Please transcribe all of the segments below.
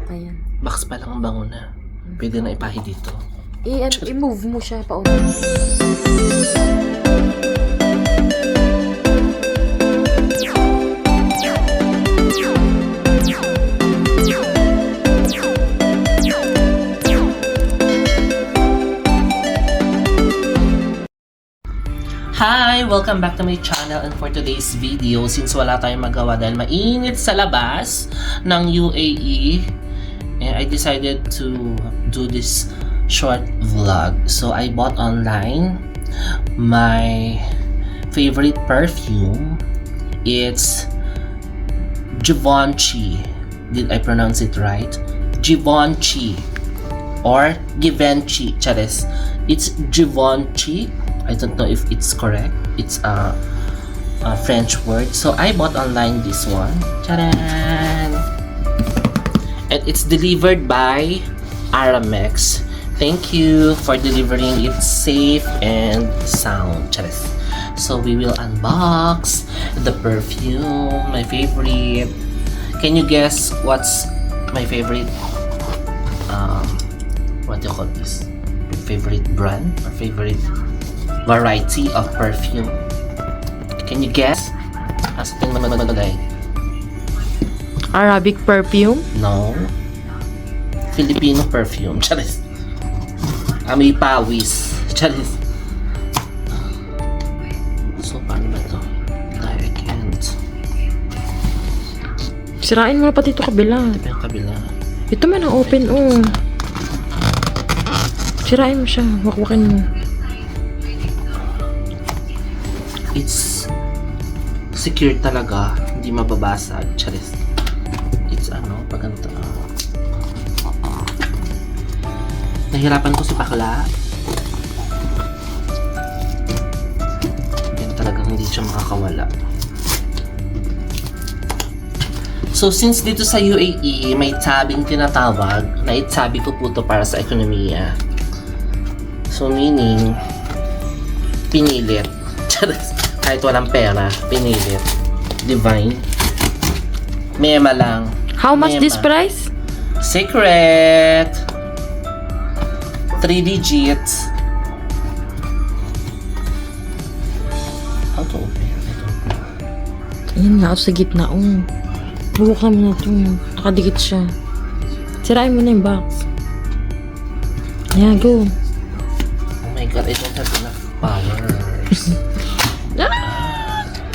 Ayan. Box pa lang ang bango na. Pwede na ipahi dito. I-move mo siya pauna. Hi! Welcome back to my channel, and for today's video, since wala tayong magawa dahil mainit sa labas ng UAE, and I decided to do this short vlog. So I bought online my favorite perfume. It's Givenchy. Did I pronounce it right? Givenchy or Givenchy. Charis. It's Givenchy. I don't know if it's correct. It's a French word. So I bought online this one. Charan! And it's delivered by Aramex. Thank you for delivering it safe and sound. Charis. So we will unbox the perfume, my favorite. Can you guess what's my favorite? What do you call this? Favorite brand or favorite variety of perfume? Can you guess? Asatin mo magagay. Arabic perfume? No. Filipino perfume. Charis. Amoy pawis. Charis. So, paano ba ito? I can't. Sirain mo na pati ito kabila. Ito yung kabila. Ito man ang open, oh. Sirain mo siya. Wakwakin mo. It's secure talaga, hindi mababasag. Charis. It's pag ganito. Nahirapan ko si bakla. Yan talagang hindi siya makakawala. So since dito sa UAE may tabing tinatawag, na itabi ko po to para sa ekonomiya. So meaning pinilit. Charis. Kahit walang pera, pinilit. Divine. Mema lang. How much Mema. this price? Secret. 3 digits. How to open? Ayan nga, sa gitna, oh. Bubuksan mo na ito. Nakadikit siya. Sirain mo na yung box. Ayan, go. Oh my god, I don't have enough powers.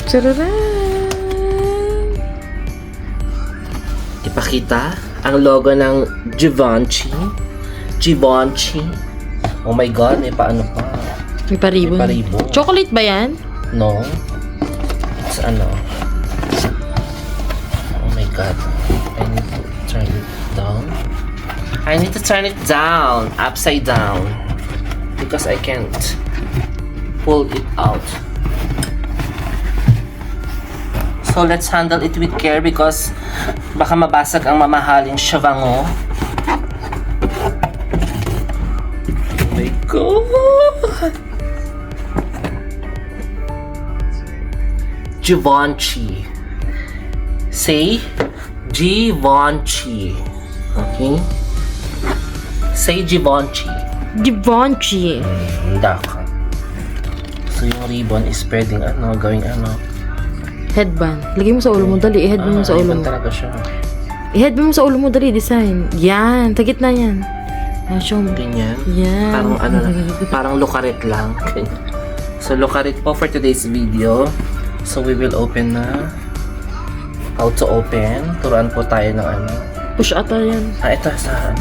Tararan! Ipakita ang logo ng Givenchy. Givenchy. Oh my god, may paano pa. May paribon. May paribon. Chocolate ba yan? No. It's Oh my god. I need to turn it down. I need to turn it down. Upside down. Because I can't pull it out. So let's handle it with care because baka mabasag ang mamahaling shavango. Oh my god! Givenchy. Say Givenchy. Okay? Say Givenchy. Givenchy. Hindi ka. So yung ribbon is pwedeng gawing Headband. Lagay mo sa ulo mo. Dali, i-head mo sa ulo ribbon mo. talaga siya. I-head mo sa ulo mo. Dali, design. Yan. Sa gitna yan. Yan, show mo. Ganyan. Yan. Parang parang lukarit lang. So lukarit po for today's video. So we will open na. How to open. Turuan po tayo ng Push ata yan. Ito sa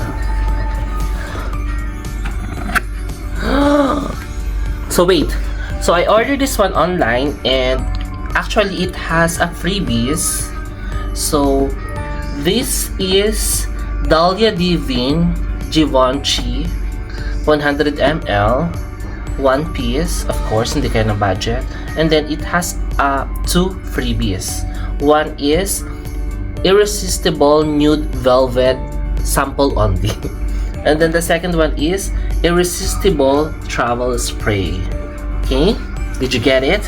So wait. So I ordered this one online and actually it has a freebies. So this is Dahlia Divine Givenchy 100 ml, one piece, of course hindi kayo na budget, and then it has two freebies. One is Irresistible Nude Velvet sample only. And then the second one is Irresistible Travel Spray. Okay? Did you get it?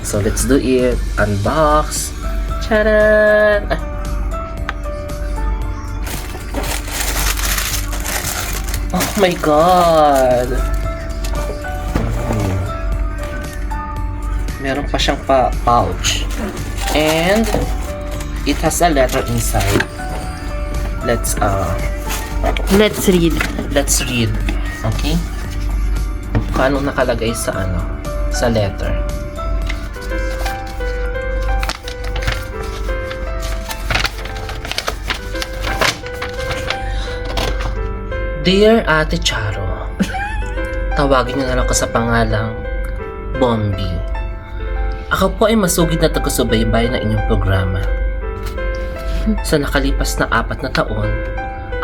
So let's do it. Unbox. Charan! my God! Meron pa siyang pouch. And it has a letter inside. Let's read. Let's read. Okay? Kung anong nakalagay sa sa letter. Dear Ate Charo, tawagin niyo na lang ko sa pangalang Bombi. Ako po ay masugid na taga-subaybay na inyong programa. Sa nakalipas na 4 na taon,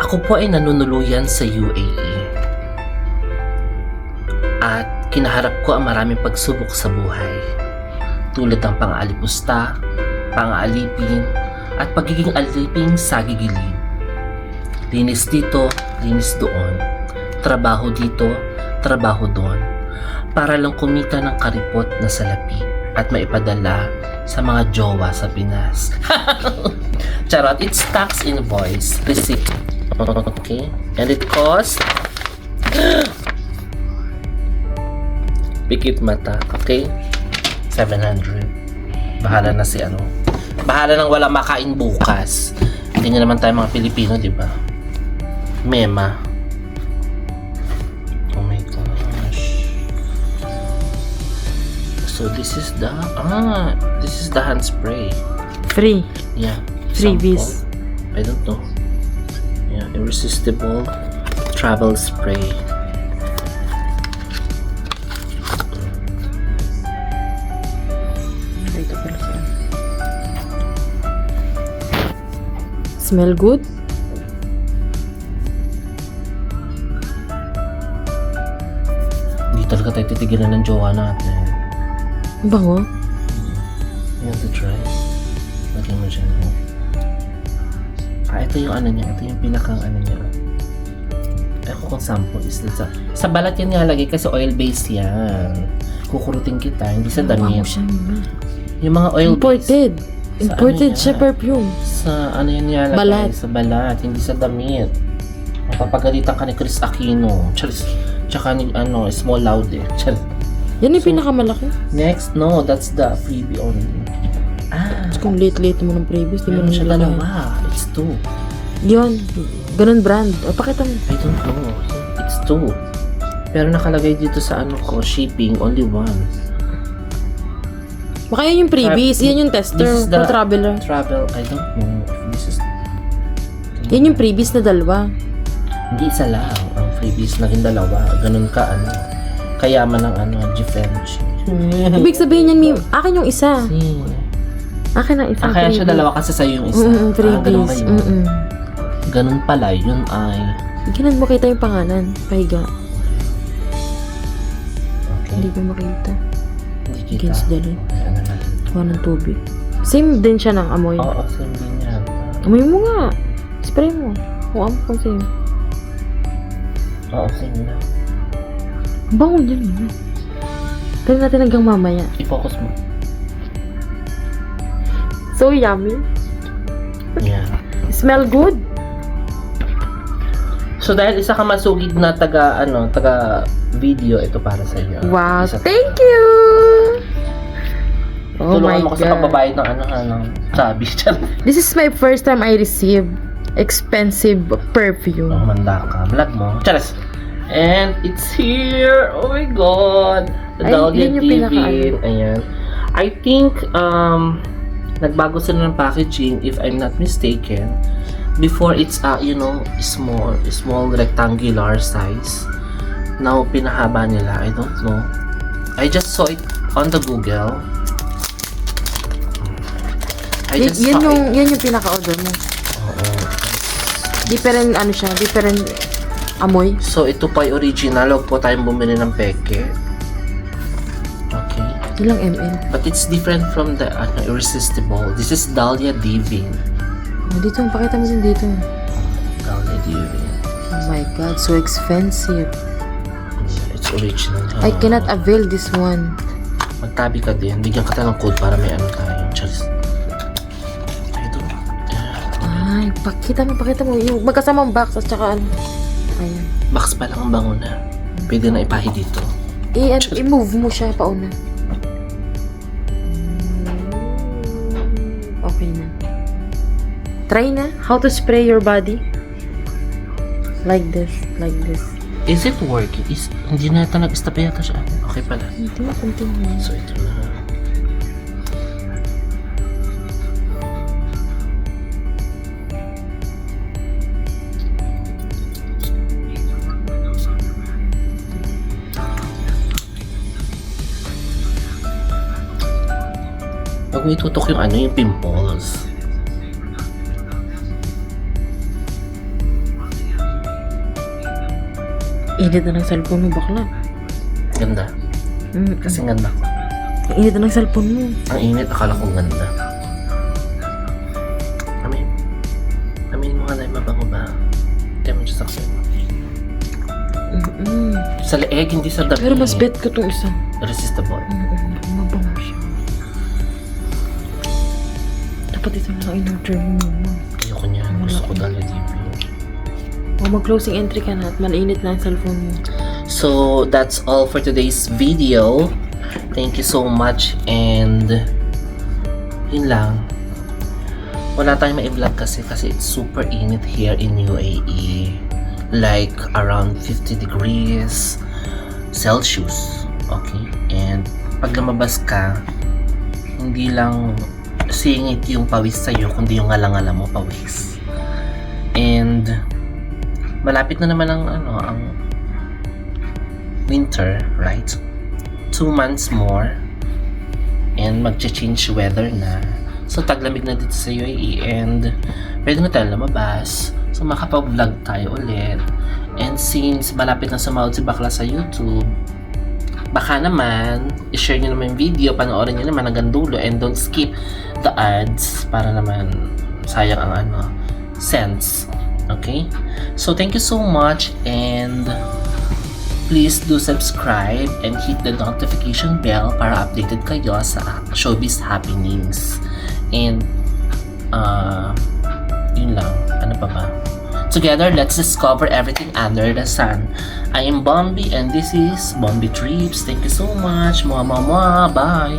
ako po ay nanunuluyan sa UAE. At kinaharap ko ang maraming pagsubok sa buhay. Tulad ng pang-aalipusta, pang-aalipin, at pagiging aliping sa gigilid. Linis dito, linis doon. Trabaho dito, trabaho doon. Para lang kumita ng karipot na salapi at maipadala sa mga jowa sa Pinas. Charot, it's tax invoice, receipt. Okay? And it cost pikit mata, okay? 700. Bahala na si Bahala nang wala makain bukas. Hindi nga naman tayo mga Pilipino, di ba? Mema. Oh my gosh. So this is the hand spray. Free. Yeah. Freebies. Sample. I don't know. Yeah, irresistible travel spray. Dito pala siya. Smell good? Hindi talaga tayo titigilan ng jowa natin. Bango? You have to try. Lagyan mo dyan. Ito yung niya. Ito yung pinakang niya. Kung sample is sa balat yan nilalagay kasi oil-based yan. Kukurutin kita, hindi sa damit. Bango siya. Yung mga oil-based. Imported. Imported siya perfume. Sa yan nilalagay? Balat. Sa balat, hindi sa damit. Mapapagalitan ka ni Chris Aquino. Charis. Tsaka ni Small Loud eh. Charis. Yan yung pinakamalaki. Next, no, that's the freebie only. Kung late mo ng previous, di mo Meron na siya nilagay. dalawa. It's 2. Yun. Ganun brand. O, pakita mo. I don't know. It's 2. Pero nakalagay dito sa ko, shipping, only 1. Baka yan yung previous. Yan yung tester. This is the For traveler. Travel, I don't know if this is... Yan yung previous na dalawa. Hindi isa lang. Ang freebies naging dalawa. Ganun ka, kayaman ng Givenchy. Ibig sabihin yan, Mim. Akin yung isa. Akin ang isa. Kaya siya dalawa kasi sa'yo yung isa. Ganun Freebies. ba yun? Ganun pala, yun ay... Ganun makita yung pangalan. Pahiga. Okay. Hindi ko makita. Hindi kita. Against the light. Okay, natin? Kuha ng tubig. Same din siya ng amoy. Oo, same din yan. Amoy mo nga. Spray mo. Kuha mo kung same. Oo, same na. Bango yun. Pero natin hanggang mamaya. I-focus mo. So yummy. Yeah. Smell good. So dahil isa ka masugid na taga video, ito para sa iyo. Wow, Isa thank you! Oh my Tulungan mo ko sa God. pagbabayad ng sabi. This is my first time I receive expensive perfume. Manda ka. Vlog mo. Charas. And it's here. Oh my God. The Ay, Dahlia yun yung Divine. Ayan. I think, nagbago sila ng packaging, if I'm not mistaken. Before, it's, small rectangular size. Now, pinahaba nila. I don't know. I just saw it on the Google. Yan yung pinaka-order mo. Oo. Different, different amoy. So, ito pa yung original. Huwag po tayong bumili ng peke. Okay. Ilang ml? But it's different from the irresistible. This is Dahlia Divine. Oh, dito, pakita mo din dito. Dahlia Divine. Oh my God, so expensive. It's original. I cannot avail this one. Magtabi ka din. Bigyan ka tayo ng code para may tayo. Charis. I don't... Ay, pakita mo. Yung magkasamang box at saka ano. Ayan. Box pa lang ang bango na. Pwede na ipahi dito. I-move mo siya pauna. Okay na. Try na. How to spray your body. Like this. Like this. Is it working? Hindi na ito nag-stop yata siya. Okay pala. Hindi, continue. So, ito na. Pag may tutok yung yung pimples. Init na ng cellphone mo, bakla. Ganda. Kasi ganda ko. Init na ng cellphone mo. Ang init, akala ko ganda. Amin mo nga na mabango ba? Tiyan mo siya sa akin. Sa leeg, hindi sa dami. Pero mas bet ko tong isa. Irresistible. Mabango siya. Dapat ito na lang in-order mo. Ayoko niyan. Gusto ko Dahlia Divi. O mag-closing entry ka na at malainit na ang cellphone mo. So, that's all for today's video. Thank you so much and yun lang. Wala tayong ma-vlog kasi it's super init here in UAE. Like around 50 degrees Celsius. Okay? And pag lumabas ka, hindi lang singit yung pawis sa'yo, kundi yung ngalang-ngala mo pawis. And malapit na naman ang winter, right? 2 months more and magche-change weather na. So taglamig na dito sa UAE and pwede na tayo lumabas. So makapag-vlog tayo ulit. And since malapit na sumahod si Bakla sa YouTube, baka naman i-share nyo naman yung video, panoorin nyo naman hanggang dulo and don't skip the ads para naman sayang ang cents. Okay? So thank you so much and please do subscribe and hit the notification bell para updated kayo sa showbiz happenings. And yun lang. Ano pa ba? Together, let's discover everything under the sun. I am Bombi and this is Bombi Trips. Thank you so much. Mwah, mwah, mwah. Bye!